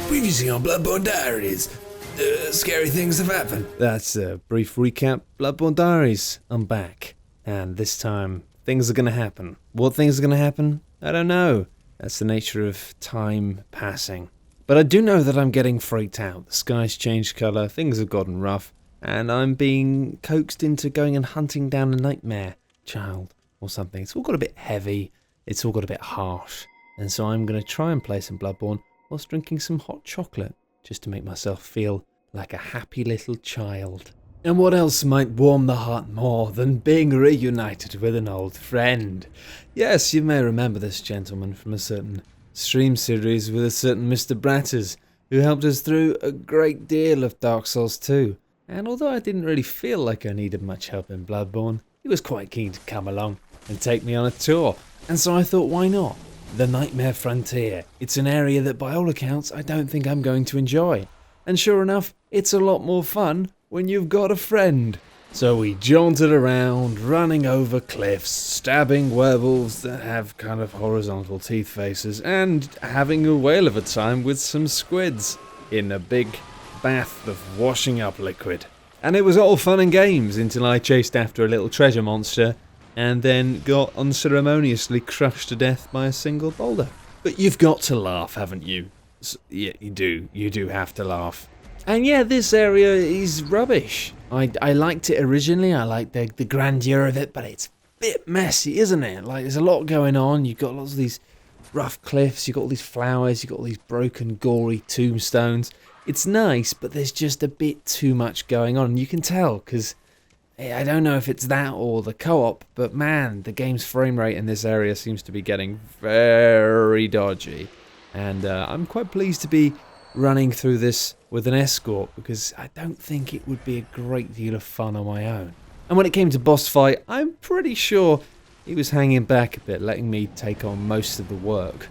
Previously on Bloodborne Diaries, scary things have happened. That's a brief recap. Bloodborne Diaries, I'm back. And this time, things are going to happen. What things are going to happen? I don't know. That's the nature of time passing. But I do know that I'm getting freaked out. The sky's changed colour, things have gotten rough, and I'm being coaxed into going and hunting down a nightmare child or something. It's all got a bit heavy, it's all got a bit harsh. And so I'm going to try and play some Bloodborne whilst drinking some hot chocolate, just to make myself feel like a happy little child. And what else might warm the heart more than being reunited with an old friend? Yes, you may remember this gentleman from a certain stream series with a certain Mr. Bratters, who helped us through a great deal of Dark Souls 2. And although I didn't really feel like I needed much help in Bloodborne, he was quite keen to come along and take me on a tour. And so I thought, why not? The Nightmare Frontier. It's an area that by all accounts I don't think I'm going to enjoy. And sure enough, it's a lot more fun when you've got a friend. So we jaunted around, running over cliffs, stabbing werewolves that have kind of horizontal teeth faces, and having a whale of a time with some squids in a big bath of washing up liquid. And it was all fun and games until I chased after a little treasure monster and then got unceremoniously crushed to death by a single boulder. But you've got to laugh, haven't you? Yeah, you do have to laugh. And yeah, this area is rubbish. I liked it originally, I liked the grandeur of it, but it's a bit messy, isn't it? Like, there's a lot going on, you've got lots of these rough cliffs, you've got all these flowers, you've got all these broken, gory tombstones. It's nice, but there's just a bit too much going on, and you can tell, because I don't know if it's that or the co-op, but man, the game's frame rate in this area seems to be getting very dodgy. And I'm quite pleased to be running through this with an escort, because I don't think it would be a great deal of fun on my own. And when it came to boss fight, I'm pretty sure he was hanging back a bit, letting me take on most of the work,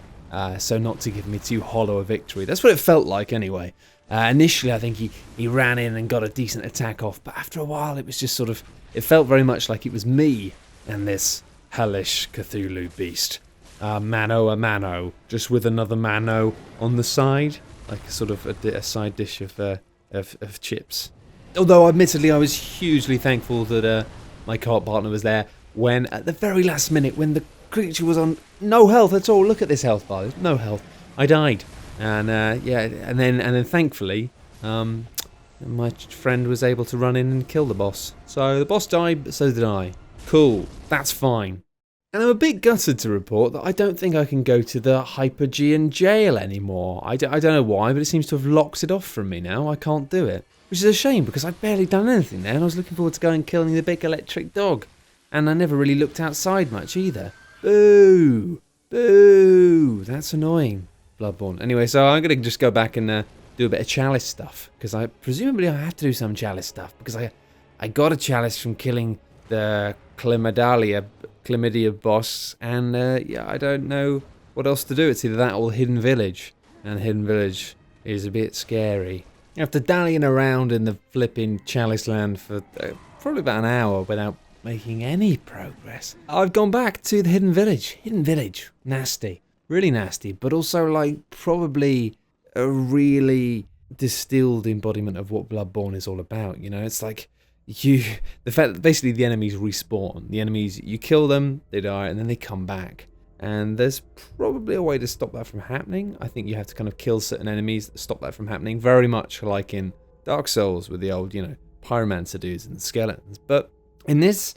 so not to give me too hollow a victory. That's what it felt like anyway. Initially, I think he ran in and got a decent attack off, but after a while it was just sort of, it felt very much like it was me and this hellish Cthulhu beast. Mano a mano, just with another mano on the side, like a sort of a side dish of chips. Although admittedly I was hugely thankful that my co-op partner was there when, at the very last minute, when the creature was on no health at all. Look at this health bar, there's no health. I died. And yeah, and then thankfully, my friend was able to run in and kill the boss. So the boss died, but so did I. Cool, that's fine. And I'm a bit gutted to report that I don't think I can go to the Hypergean jail anymore. I don't know why, but it seems to have locked it off from me now. I can't do it, which is a shame because I'd barely done anything there, and I was looking forward to going and killing the big electric dog. And I never really looked outside much either. Boo! Boo! That's annoying. Bloodborne. Anyway, so I'm going to just go back and do a bit of chalice stuff, because I have to do some chalice stuff, because I got a chalice from killing the chlamydia boss, and yeah, I don't know what else to do. It's either that or Hidden Village, and Hidden Village is a bit scary. After dallying around in the flipping chalice land for probably about an hour without making any progress, I've gone back to the Hidden Village. Hidden Village, nasty. Really nasty, but also like probably a really distilled embodiment of what Bloodborne is all about. You know, it's like the fact that basically the enemies respawn. The enemies, you kill them, they die, and then they come back. And there's probably a way to stop that from happening. I think you have to kind of kill certain enemies that stop that from happening, very much like in Dark Souls with the old, you know, pyromancer dudes and skeletons. But in this,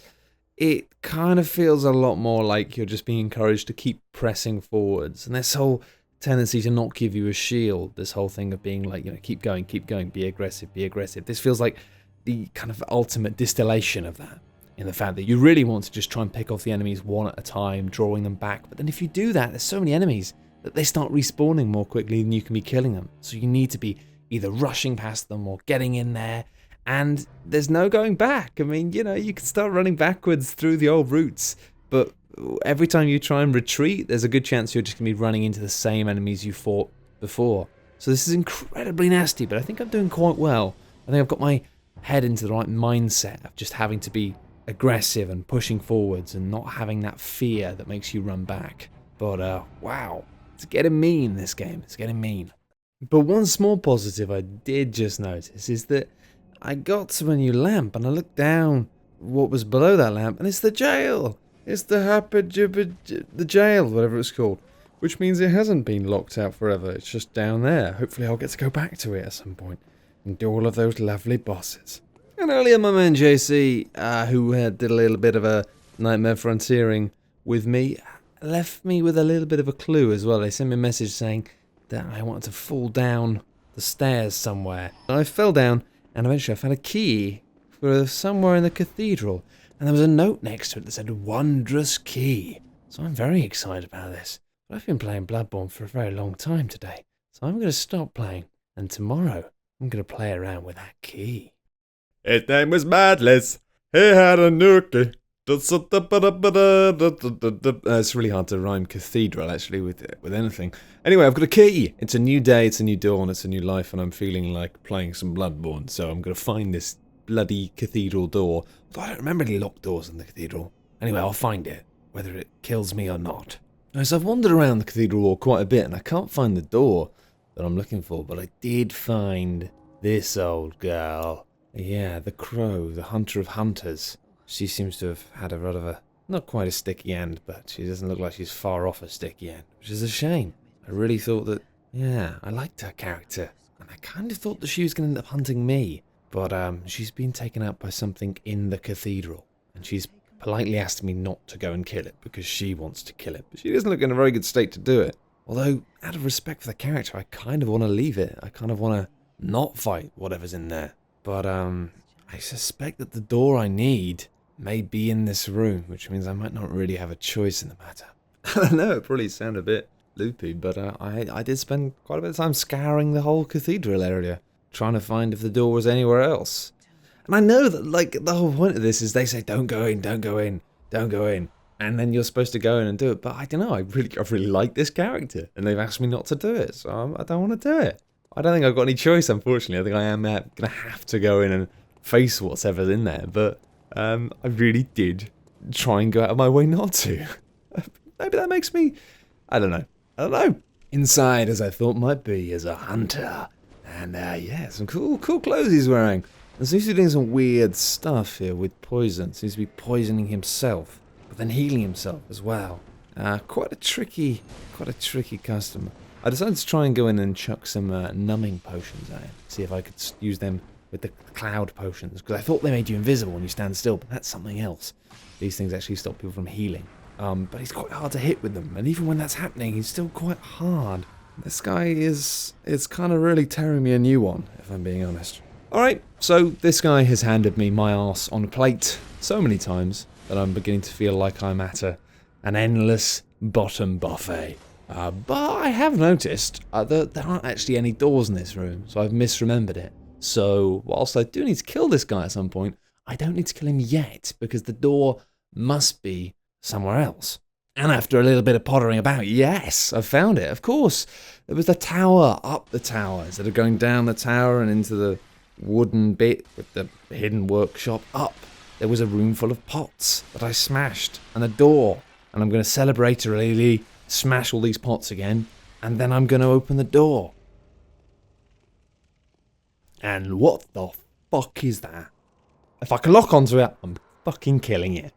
it kind of feels a lot more like you're just being encouraged to keep pressing forwards. And this whole tendency to not give you a shield, this whole thing of being like, you know, keep going, be aggressive, be aggressive. This feels like the kind of ultimate distillation of that, in the fact that you really want to just try and pick off the enemies one at a time, drawing them back. But then if you do that, there's so many enemies that they start respawning more quickly than you can be killing them. So you need to be either rushing past them or getting in there. And there's no going back. I mean, you know, you can start running backwards through the old routes, but every time you try and retreat, there's a good chance you're just going to be running into the same enemies you fought before. So this is incredibly nasty, but I think I'm doing quite well. I think I've got my head into the right mindset of just having to be aggressive and pushing forwards and not having that fear that makes you run back. But, wow. It's getting mean, this game. It's getting mean. But one small positive I did just notice is that I got to a new lamp and I looked down what was below that lamp and it's the jail. It's the jail, whatever it's called. Which means it hasn't been locked out forever. It's just down there. Hopefully I'll get to go back to it at some point and do all of those lovely bosses. And earlier my man JC, who did a little bit of a Nightmare Frontiering with me, left me with a little bit of a clue as well. They sent me a message saying that I wanted to fall down the stairs somewhere. And I fell down and eventually I found a key for somewhere in the cathedral. And there was a note next to it that said Wondrous Key. So I'm very excited about this. But I've been playing Bloodborne for a very long time today. So I'm going to stop playing. And tomorrow I'm going to play around with that key. His name was Madless. He had a new key. It's really hard to rhyme cathedral, actually, with anything. Anyway, I've got a key. It's a new day, it's a new dawn, it's a new life, and I'm feeling like playing some Bloodborne. So I'm going to find this bloody cathedral door. Although I don't remember any locked doors in the cathedral. Anyway, I'll find it, whether it kills me or not. So I've wandered around the cathedral wall quite a bit, and I can't find the door that I'm looking for, but I did find this old girl. Yeah, the crow, the hunter of hunters. She seems to have had a rather not quite a sticky end, but she doesn't look like she's far off a sticky end, which is a shame. I really thought that, yeah, I liked her character, and I kind of thought that she was going to end up hunting me, but she's been taken out by something in the cathedral, and she's politely asked me not to go and kill it, because she wants to kill it, but she doesn't look in a very good state to do it. Although, out of respect for the character, I kind of want to leave it. I kind of want to not fight whatever's in there. But, I suspect that the door I need may be in this room, which means I might not really have a choice in the matter. I know, it probably sounds a bit loopy, but I did spend quite a bit of time scouring the whole cathedral area, trying to find if the door was anywhere else. And I know that, like, the whole point of this is they say, don't go in, don't go in, don't go in. And then you're supposed to go in and do it, but I don't know, I really like this character, and they've asked me not to do it, so I don't want to do it. I don't think I've got any choice, unfortunately. I think I am going to have to go in and face whatever's in there, but I really did try and go out of my way not to. Maybe that makes me, I don't know. Inside, as I thought might be, as a hunter. And yeah, some cool clothes he's wearing. And seems to be doing some weird stuff here with poison. Seems to be poisoning himself, but then healing himself as well. Quite a tricky customer. I decided to try and go in and chuck some numbing potions at him. See if I could use them with the cloud potions. Because I thought they made you invisible when you stand still, but that's something else. These things actually stop people from healing. But he's quite hard to hit with them. And even when that's happening, he's still quite hard. This guy is kind of really tearing me a new one, if I'm being honest. Alright, so this guy has handed me my arse on a plate so many times that I'm beginning to feel like I'm at an endless bottom buffet. But I have noticed that there aren't actually any doors in this room, so I've misremembered it. So, whilst I do need to kill this guy at some point, I don't need to kill him yet, because the door must be somewhere else. And after a little bit of pottering about, yes, I found it, of course. It was the tower, up the tower, instead of going down the tower and into the wooden bit with the hidden workshop up. There was a room full of pots that I smashed, and a door. And I'm going to celebratorily smash all these pots again, and then I'm going to open the door. And what the fuck is that? If I can lock onto it, I'm fucking killing it.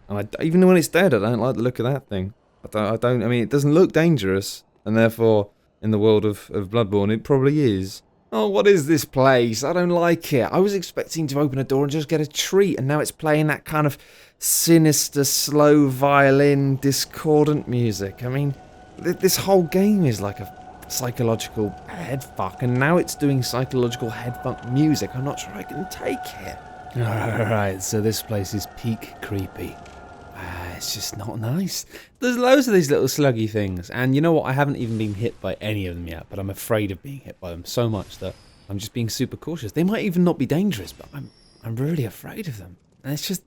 And even when it's dead, I don't like the look of that thing. I mean, it doesn't look dangerous, and therefore, in the world of Bloodborne, it probably is. Oh, what is this place? I don't like it. I was expecting to open a door and just get a treat, and now it's playing that kind of sinister, slow violin, discordant music. I mean, this whole game is like a psychological headfuck, and now it's doing psychological headfuck music. I'm not sure I can take it. Alright, so this place is peak creepy. It's just not nice. There's loads of these little sluggy things, and you know what? I haven't even been hit by any of them yet, but I'm afraid of being hit by them so much that I'm just being super cautious. They might even not be dangerous, but I'm really afraid of them. And it's just,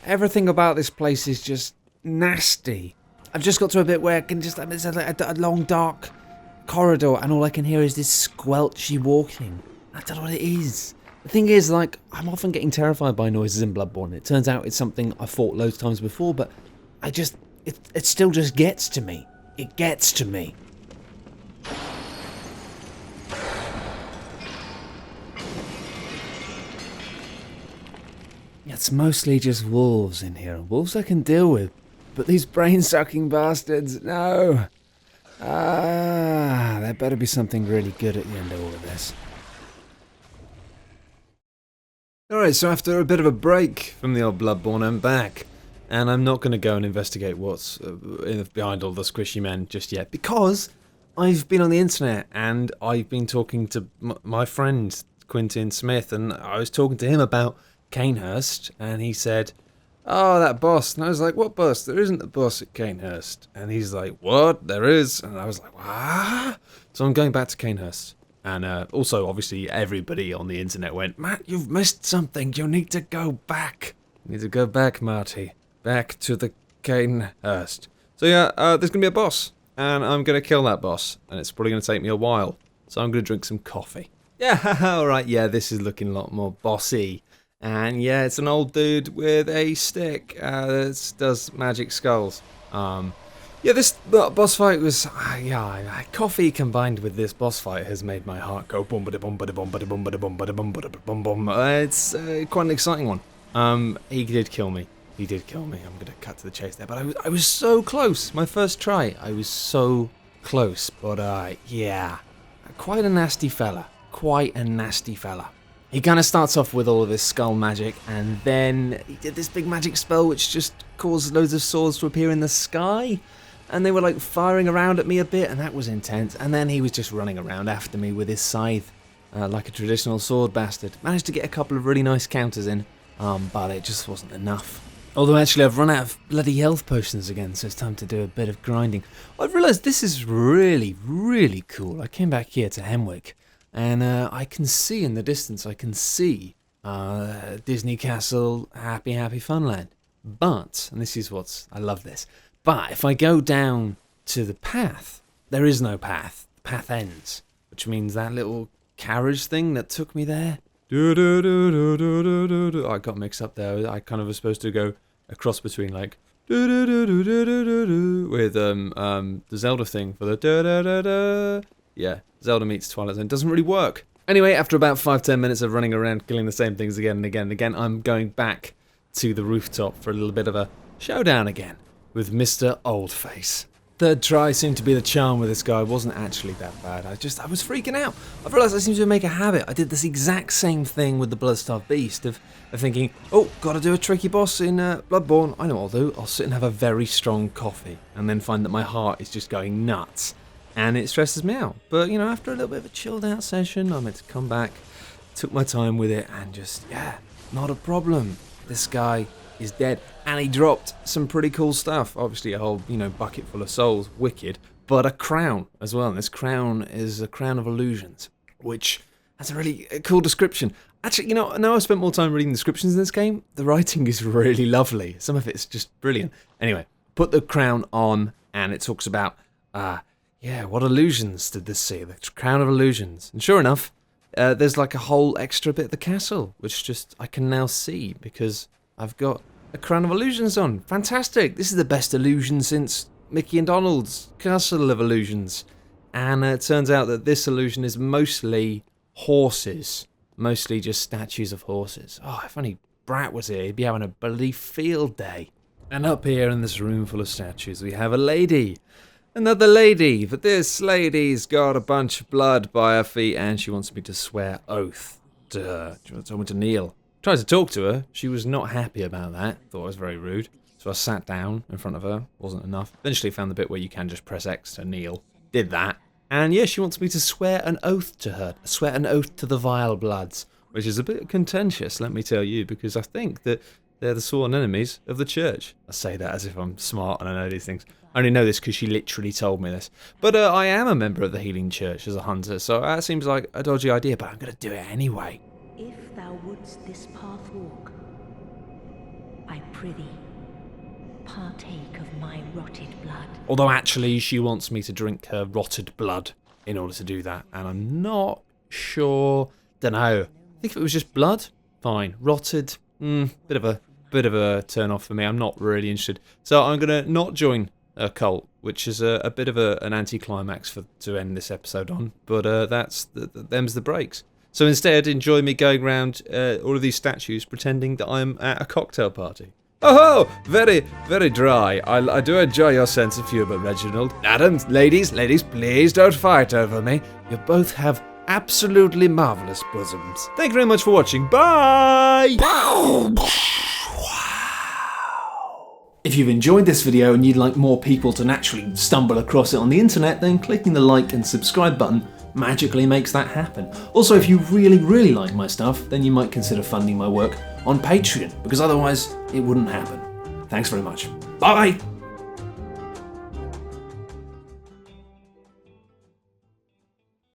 everything about this place is just nasty. I've just got to a bit where I can just, there's a long dark corridor, and all I can hear is this squelchy walking. I don't know what it is. The thing is, like, I'm often getting terrified by noises in Bloodborne. It turns out it's something I fought loads of times before, but it still just gets to me. It gets to me. It's mostly just wolves in here. Wolves I can deal with. But these brain-sucking bastards, no. There better be something really good at the end of all of this. Alright, so after a bit of a break from the old Bloodborne, I'm back. And I'm not going to go and investigate what's behind all the squishy men just yet, because I've been on the internet and I've been talking to my friend Quentin Smith, and I was talking to him about Cainhurst, and he said, "Oh, that boss." And I was like, "What boss? There isn't a boss at Cainhurst." And he's like, "What? There is." And I was like, "What?" So I'm going back to Cainhurst. And also, obviously, everybody on the internet went, "Matt, you've missed something. You need to go back. You need to go back, Marty. Back to the Cainhurst." So yeah, there's going to be a boss. And I'm going to kill that boss. And it's probably going to take me a while. So I'm going to drink some coffee. Yeah, alright, yeah, this is looking a lot more bossy. And yeah, it's an old dude with a stick that does magic skulls. Yeah, this boss fight was, coffee combined with this boss fight has made my heart go boom, ba boom, ba boom, ba boom, ba boom, ba boom, ba boom, boom. It's quite an exciting one. He did kill me. He did kill me. I'm gonna cut to the chase there, but I was so close. My first try, I was so close. But yeah, quite a nasty fella. Quite a nasty fella. He kind of starts off with all of this skull magic, and then he did this big magic spell which just caused loads of swords to appear in the sky, and they were like firing around at me a bit, and that was intense. And then he was just running around after me with his scythe, like a traditional sword bastard. Managed to get a couple of really nice counters in, but it just wasn't enough. Although actually I've run out of bloody health potions again, so it's time to do a bit of grinding. I've realised this is really, really cool. I came back here to Hemwick, and I can see in the distance, I can see Disney Castle, Happy Funland. But, and this is I love this, but if I go down to the path, there is no path. The path ends, which means that little carriage thing that took me there. I got mixed up there. I kind of was supposed to go across between like with the Zelda thing for the yeah, Zelda meets Twilight Zone. Doesn't really work. Anyway, after about 5-10 minutes of running around killing the same things again and again and again, I'm going back to the rooftop for a little bit of a showdown again with Mr. Oldface. Third try seemed to be the charm with this guy. It wasn't actually that bad. I was freaking out. I've realised I seem to make a habit. I did this exact same thing with the Bloodstarved Beast of thinking, oh, gotta do a tricky boss in Bloodborne. I know what I'll do. I'll sit and have a very strong coffee and then find that my heart is just going nuts. And it stresses me out. But, you know, after a little bit of a chilled out session, I meant to come back, took my time with it, and just, yeah, not a problem. This guy is dead. And he dropped some pretty cool stuff. Obviously a whole, bucket full of souls, wicked, but a crown as well. And this crown is a crown of illusions, which has a really cool description. Actually, now I've spent more time reading descriptions in this game, the writing is really lovely. Some of it's just brilliant. Anyway, put the crown on, and it talks about, what illusions did this see? The crown of illusions. And sure enough, there's like a whole extra bit of the castle, which just I can now see because I've got a crown of illusions on. Fantastic! This is the best illusion since Mickey and Donald's Castle of Illusions. And it turns out that this illusion is mostly horses. Mostly just statues of horses. Oh, if only Brat was here, he'd be having a bloody field day. And up here in this room full of statues, we have a lady. Another lady, but this lady's got a bunch of blood by her feet and she wants me to swear oath to her. She told me to kneel. Tried to talk to her, she was not happy about that, thought I was very rude. So I sat down in front of her, wasn't enough. Eventually found the bit where you can just press X to kneel. Did that. And yeah, she wants me to swear an oath to her. Swear an oath to the vile bloods, which is a bit contentious, let me tell you, because I think that they're the sworn enemies of the church. I say that as if I'm smart and I know these things. I only know this because she literally told me this. But I am a member of the Healing Church as a hunter, so that seems like a dodgy idea, but I'm going to do it anyway. If thou wouldst this path walk, I prithee, partake of my rotted blood. Although actually she wants me to drink her rotted blood in order to do that, and I'm not sure, dunno. think if it was just blood, fine. Rotted, bit of a turn off for me. I'm not really interested. So I'm gonna not join a cult, which is a bit of an anticlimax to end this episode on. But them's the breaks. So instead, enjoy me going around all of these statues, pretending that I'm at a cocktail party. Oh, very, very dry. I do enjoy your sense of humour, Reginald. Adams, ladies, please don't fight over me. You both have absolutely marvellous bosoms. Thank you very much for watching. Bye! If you've enjoyed this video and you'd like more people to naturally stumble across it on the internet, then clicking the like and subscribe button magically makes that happen. Also, if you really, really like my stuff, then you might consider funding my work on Patreon, because otherwise it wouldn't happen. Thanks very much. Bye!